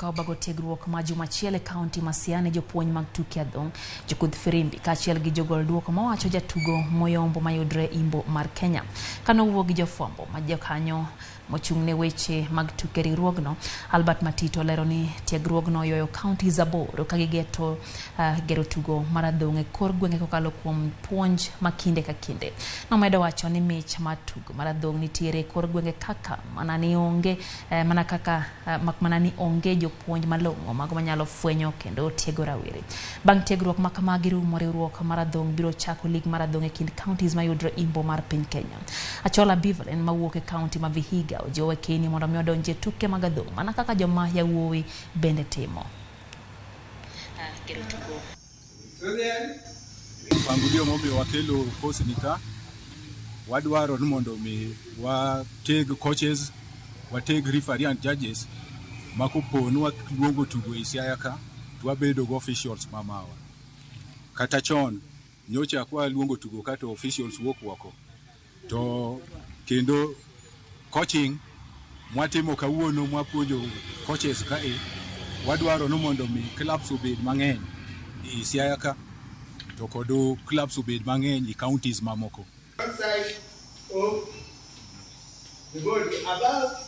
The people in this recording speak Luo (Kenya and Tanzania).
Obago Tiegruok ma Jumachiele County ma Siaya ne jopuonj mag tuke adhong jokudh firimbi kaachiel gi jogol duoko mawacho jatugo moyombo mayudre Imbo mar Kenya kanowuo gi jofwambo ma jokanyo mochung'ne weche mag tuke riwruogno. Albert Matito lero ni tiegruogno yoyo counties aboro ka gigeto gero tugo mar adhong e kor gwenge kokalo kuom puonj ma kinde ka kinde. Nomedo wacho ni mich mar tugo mar adhong nitiere e kor gwenge kaka mana ni onge jopuonj malong'o mago manyalo fwenyo kendo tiego rawere. Bang' tiegruok ma kamagi rumo riwruok mar adhong biro chako lig mar adhong e kind counties mayudre Imbo mar piny Kenya. Achola Bivalen mawuok e county ma Vihiga ojiwo keni mondo mi odonje tuke mag adhong mana kaka joma yawuowi bende timo. Pangudio mobi wakelo kosi nika wadwaro ni mondo mi wateg coaches, wateg referee and judges makoponu waluongo tugo e Siaya ka twabedo go officials mamawa. Kata chon nyocha kwa luongo tugo kata officials wuok woko to kendo coaching mwatimo kawuono mwapuonjo coaches ka wadwaro no mondo mi clubs obed mang'eny e Siaya ka to kodo clubs obed mang'eny e counties mamoko. One side of the body above